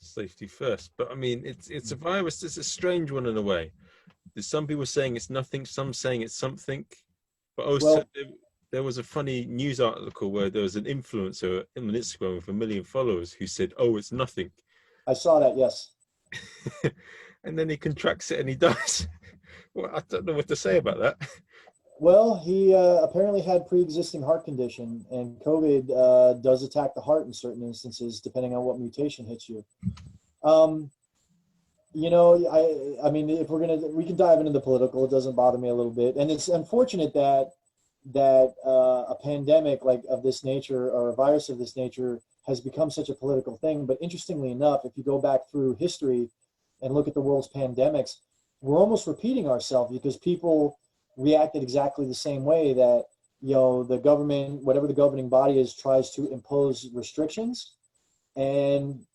safety first. But I mean, it's a virus. It's a strange one in a way. There's some people saying it's nothing, some saying it's something. But also, Well, there was a funny news article where there was an influencer on Instagram with 1 million followers who said, "Oh, it's nothing," I saw that. Yes. and then he contracts it and he dies. Well, I don't know what to say about that. Well, he apparently had pre-existing heart condition, and COVID does attack the heart in certain instances, depending on what mutation hits you. Um, I mean, if we can dive into the political. It doesn't bother me a little bit, and it's unfortunate that a pandemic like of this nature or a virus of this nature has become such a political thing. But interestingly enough, if you go back through history and look at the world's pandemics, we're almost repeating ourselves because people reacted exactly the same way that the government, whatever the governing body is, tries to impose restrictions, and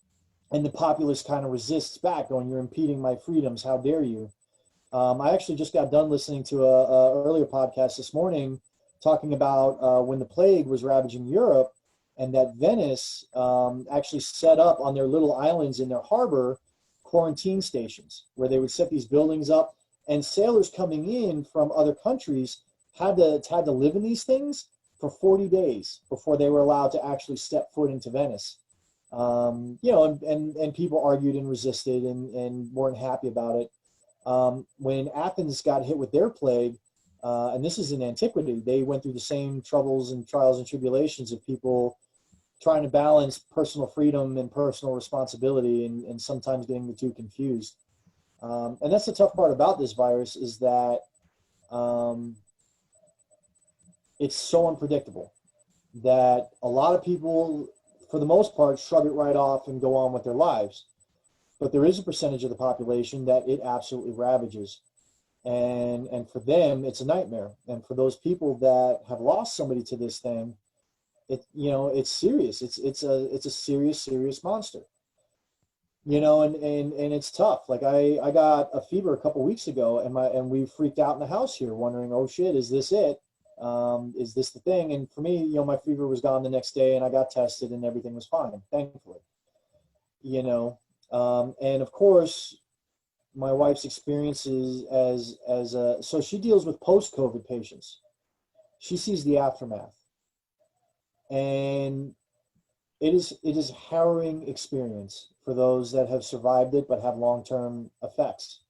the populace kind of resists back, going, "You're impeding my freedoms. How dare you?" I actually just got done listening to a earlier podcast this morning talking about when the plague was ravaging Europe, and that Venice actually set up on their little islands in their harbor quarantine stations where they would set these buildings up, and sailors coming in from other countries had to live in these things for 40 days before they were allowed to actually step foot into Venice. And people argued and resisted and weren't happy about it. When Athens got hit with their plague, and this is in antiquity, they went through the same troubles and trials and tribulations of people trying to balance personal freedom and personal responsibility, and sometimes getting the two confused. And that's the tough part about this virus, is that it's so unpredictable that a lot of people, for the most part, shrug it right off and go on with their lives. But there is a percentage of the population that it absolutely ravages. And for them, it's a nightmare. And for those people that have lost somebody to this thing, it's serious. It's a serious monster. And it's tough. Like I got a fever a couple weeks ago, and we freaked out in the house here, wondering, oh shit, is this it? Is this the thing? And for me, my fever was gone the next day, and I got tested, and everything was fine, thankfully. And of course, my wife's experiences so she deals with post-COVID patients. She sees the aftermath, and it is harrowing experience for those that have survived it but have long-term effects.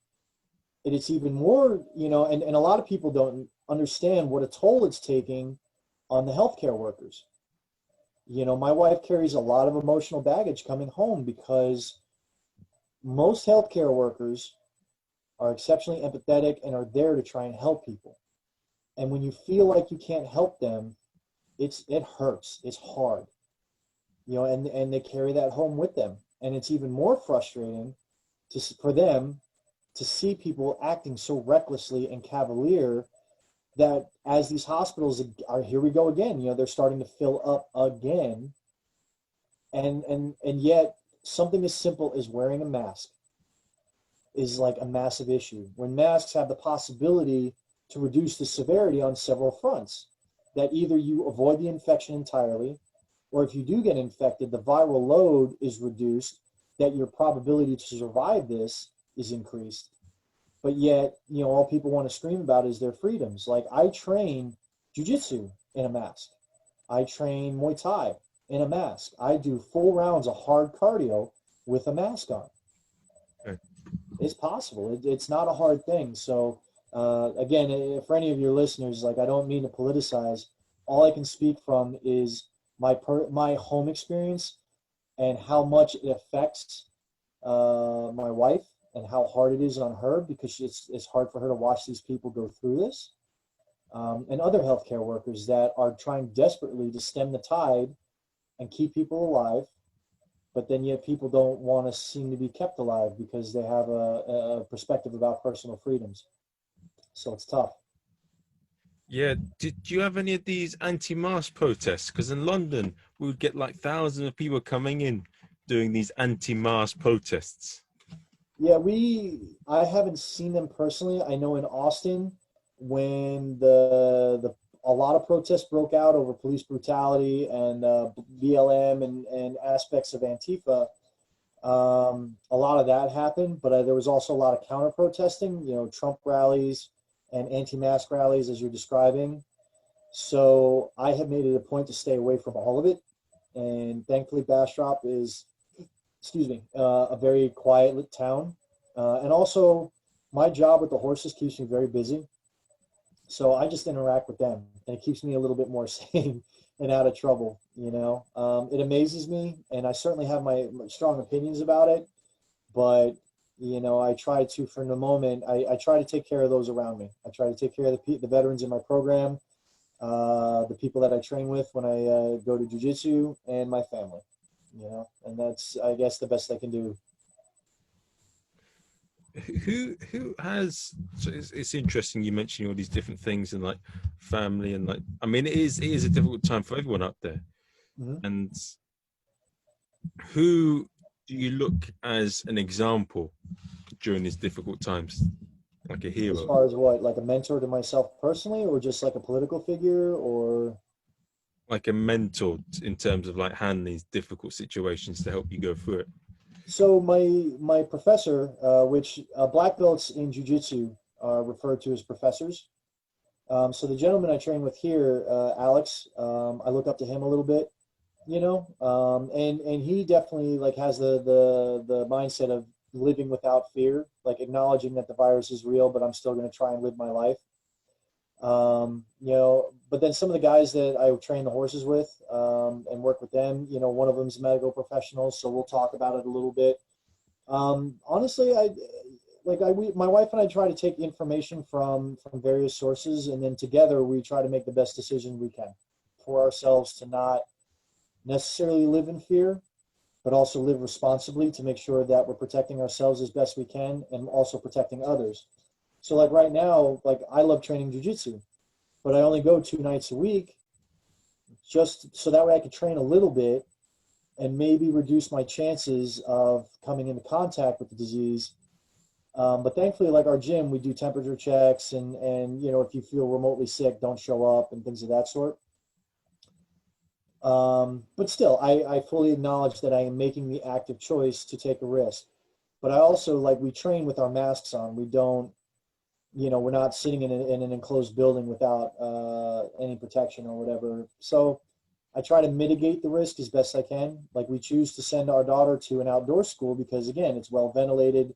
And it's even more, and a lot of people don't understand what a toll it's taking on the healthcare workers. My wife carries a lot of emotional baggage coming home because most healthcare workers are exceptionally empathetic and are there to try and help people. And when you feel like you can't help them, it hurts. It's hard. And they carry that home with them. And it's even more frustrating for them to see people acting so recklessly and cavalier that as these hospitals are, here we go again, they're starting to fill up again. And yet something as simple as wearing a mask is like a massive issue, when masks have the possibility to reduce the severity on several fronts. That either you avoid the infection entirely, or if you do get infected, the viral load is reduced, that your probability to survive this is increased. But yet, all people want to scream about is their freedoms. Like, I train jiu-jitsu in a mask. I train Muay Thai in a mask. I do full rounds of hard cardio with a mask on. Okay. It's possible. It's not a hard thing. So, again, for any of your listeners, like, I don't mean to politicize. All I can speak from is my home experience and how much it affects my wife, and how hard it is on her, because it's hard for her to watch these people go through this, and other healthcare workers that are trying desperately to stem the tide and keep people alive, but then yet people don't want to seem to be kept alive because they have a perspective about personal freedoms. So it's tough. Yeah, did you have any of these anti-mask protests? Because in London, we would get like thousands of people coming in doing these anti-mask protests. Yeah, I haven't seen them personally. I know in Austin, when a lot of protests broke out over police brutality and BLM and aspects of Antifa, A lot of that happened, but there was also a lot of counter protesting, Trump rallies and anti-mask rallies, as you're describing. So I have made it a point to stay away from all of it. And thankfully, Bastrop is, excuse me, a very quiet town. And also, my job with the horses keeps me very busy. So I just interact with them, and it keeps me a little bit more sane and out of trouble. It amazes me, and I certainly have my strong opinions about it. But I try to, for the moment, I try to take care of those around me. I try to take care of the veterans in my program, the people that I train with when I go to jujitsu, and my family. And that's, I guess, the best I can do. Who has, so it's interesting you mentioning all these different things and like family and like, I mean, it is a difficult time for everyone up there. Mm-hmm. And who do you look as an example during these difficult times, like a As hero? far as what, like a mentor to myself personally, or just like a political figure, or Like a mentor in terms of like handling these difficult situations to help you go through it? so my professor, which black belts in jujitsu are referred to as professors. So the gentleman I train with here, Alex, I look up to him a little bit, and he definitely like has the mindset of living without fear, like acknowledging that the virus is real, but I'm still going to try and live my life. But then some of the guys that I train the horses with, and work with them, one of them is a medical professional, so we'll talk about it a little bit. Honestly, my wife and I try to take information from various sources, and then together we try to make the best decision we can for ourselves to not necessarily live in fear, but also live responsibly to make sure that we're protecting ourselves as best we can and also protecting others. So like right now, like I love training jujitsu, but I only go 2 nights a week just so that way I can train a little bit and maybe reduce my chances of coming into contact with the disease. But thankfully, like our gym, we do temperature checks, and if you feel remotely sick, don't show up and things of that sort. But still, I fully acknowledge that I am making the active choice to take a risk. But I also, like, we train with our masks on. We don't, we're not sitting in an enclosed building without any protection or whatever. So I try to mitigate the risk as best I can. Like we choose to send our daughter to an outdoor school because, again, it's well ventilated.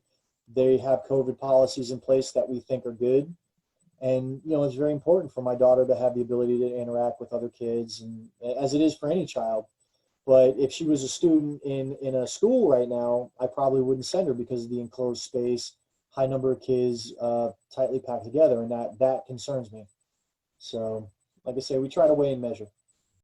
They have COVID policies in place that we think are good. And, it's very important for my daughter to have the ability to interact with other kids, and as it is for any child. But if she was a student in a school right now, I probably wouldn't send her because of the enclosed space, high number of kids, tightly packed together, and that concerns me. So, like I say, we try to weigh and measure.